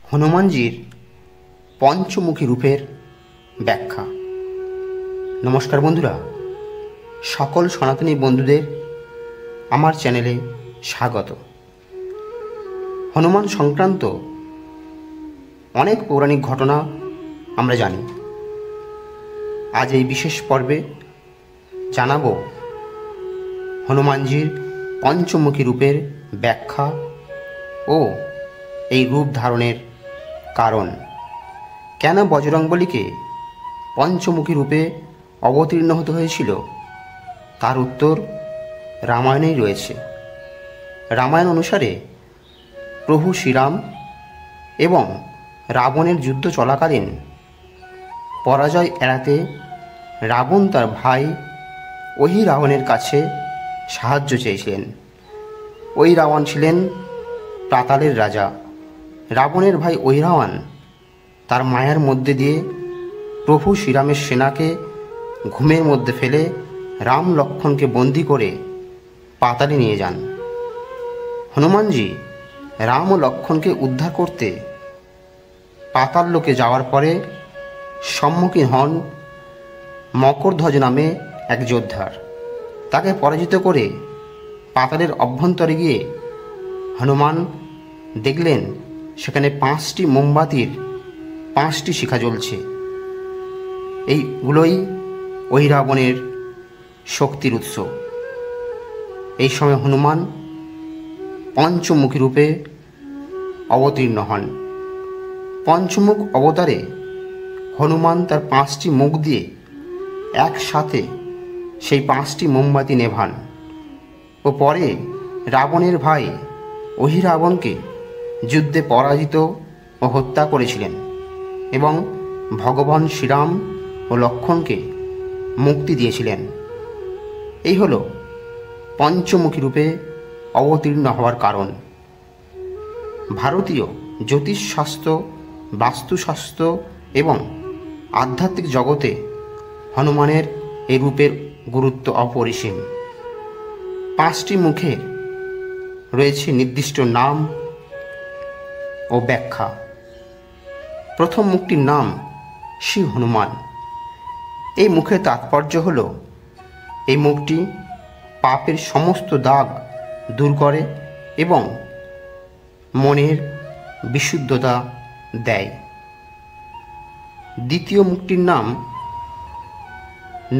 হনুমানজির পঞ্চমুখী রূপের ব্যাখ্যা। নমস্কার বন্ধুরা, সকল সনাতনী বন্ধুদের আমার চ্যানেলে স্বাগত। হনুমান সংক্রান্ত অনেক পৌরাণিক ঘটনা আমরা জানি। আজ এই বিশেষ পর্বে জানাবো হনুমানজির পঞ্চমুখী রূপের ব্যাখ্যা ও এই রূপ ধারণের কারণ। কেন বজরংবলীকে পঞ্চমুখী রূপে অবতীর্ণ হতে হয়েছিল তার উত্তর রামায়ণেই রয়েছে। রামায়ণ অনুসারে প্রভু শ্রীরাম এবং রাবণের যুদ্ধ চলাকালীন পরাজয় এড়াতে রাবণ তার ভাই রাবণের কাছে সাহায্য চেয়েছিলেন। রাবণ ছিলেন পাতালের রাজা। রাবণের ভাই রাবণ তার মায়ার মধ্যে দিয়ে প্রভু শ্রীরামের সেনাকে ঘুমের মধ্যে ফেলে রাম লক্ষ্মণকে বন্দী করে পাতালে নিয়ে যান। হনুমানজি রাম ও লক্ষ্মণকে উদ্ধার করতে পাতাল লোকে যাওয়ার পরে সম্মুখীন হন মকরধ্বজ নামে এক যোদ্ধার। তাকে পরাজিত করে পাতালের অভ্যন্তরে গিয়ে হনুমান দেখলেন সেখানে 5টি মোমবাতির 5টি শিখা জ্বলছে। এইগুলোই রাবণের শক্তির উৎস। এই সময় হনুমান পঞ্চমুখী রূপে অবতীর্ণ হন। পঞ্চমুখ অবতারে হনুমান তার 5টি মুখ দিয়ে একসাথে সেই 5টি মোমবাতি নেভান ও পরে রাবণের ভাই রাবণকে যুদ্ধে পরাজিত ও হত্যা করেছিলেন এবং ভগবান শ্রীরাম ও লক্ষ্মণকে মুক্তি দিয়েছিলেন। এই হল পঞ্চমুখী রূপে অবতীর্ণ হওয়ার কারণ। ভারতীয় জ্যোতিষশাস্ত্র, বাস্তুশাস্ত্র এবং আধ্যাত্মিক জগতে হনুমানের এই রূপের গুরুত্ব অপরিসীম। 5টি মুখে রয়েছে নির্দিষ্ট নাম ও ব্যাখ্যা। প্রথম মুখটির নাম শ্রী হনুমান। এই মুখের তাৎপর্য হল এই মুখটি পাপের সমস্ত দাগ দূর করে এবং মনের বিশুদ্ধতা দেয়। দ্বিতীয় মুখটির নাম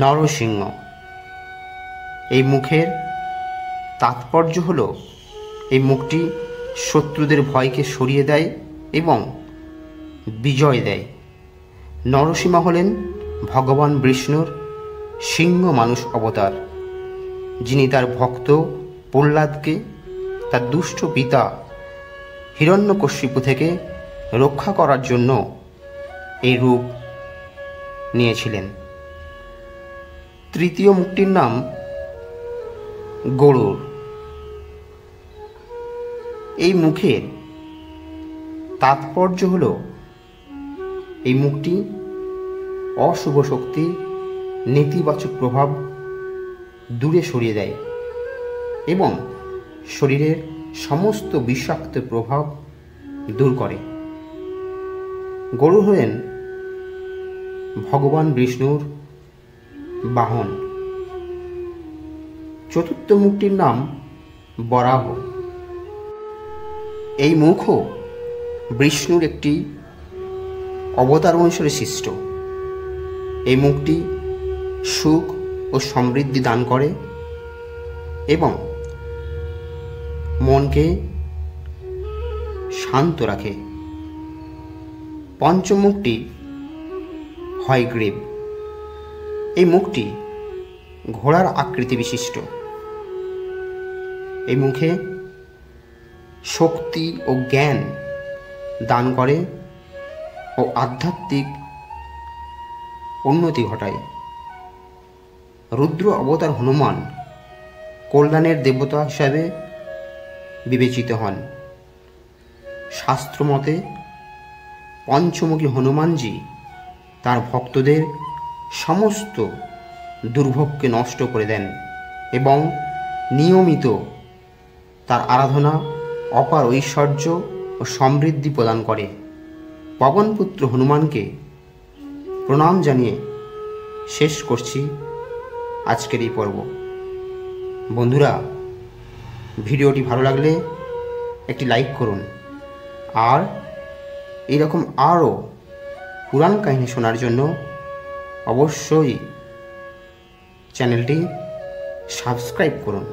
নরসিংহ। এই মুখের তাৎপর্য হল এই মুখটি শত্রুদের ভয়কে সরিয়ে দেয় এবং বিজয় দেয়। নরসিংহ হলেন ভগবান বিষ্ণুর সিংহ মানুষ অবতার, যিনি তার ভক্ত প্রহ্লাদকে তার দুষ্ট পিতা হিরণ্যকশিপু থেকে রক্ষা করার জন্য এই রূপ নিয়েছিলেন। তৃতীয় মুখটির নাম গরুড়। এই মুখের তাৎপর্য হল এই মুখটি অশুভ শক্তি, নেতিবাচক প্রভাব দূরে সরিয়ে দেয় এবং শরীরের সমস্ত বিষাক্ত প্রভাব দূর করে। গরু হলেন ভগবান বিষ্ণুর বাহন। চতুর্থ মুখটির নাম বরাহ। এই মুখও বিষ্ণুর একটি অবতার অনুসারে সৃষ্ট। এই মুখটি সুখ ও সমৃদ্ধি দান করে এবং মনকে শান্ত রাখে। পঞ্চম মুখটি হয়গ্রীব। এই মুখটি ঘোড়ার আকৃতি বিশিষ্ট। এই মুখে শক্তি ও জ্ঞান দান করে ও আধ্যাত্মিক উন্নতি ঘটায়। রুদ্র অবতার হনুমান কল্যাণের দেবতা হিসাবে বিবেচিত হন। শাস্ত্রমতে পঞ্চমুখী হনুমানজি তার ভক্তদের সমস্ত দুর্ভোগকে নষ্ট করে দেন এবং নিয়মিত তার আরাধনা অপার ঐশ্বর্য ও সমৃদ্ধি প্রদান করে। পবনপুত্র হনুমানকে প্রণাম জানিয়ে শেষ করছি আজকের এই পর্ব। বন্ধুরা, ভিডিওটি ভালো লাগলে একটি লাইক করুন, আর এইরকম আরও পুরাণ কাহিনী শোনার জন্য অবশ্যই চ্যানেলটি সাবস্ক্রাইব করুন।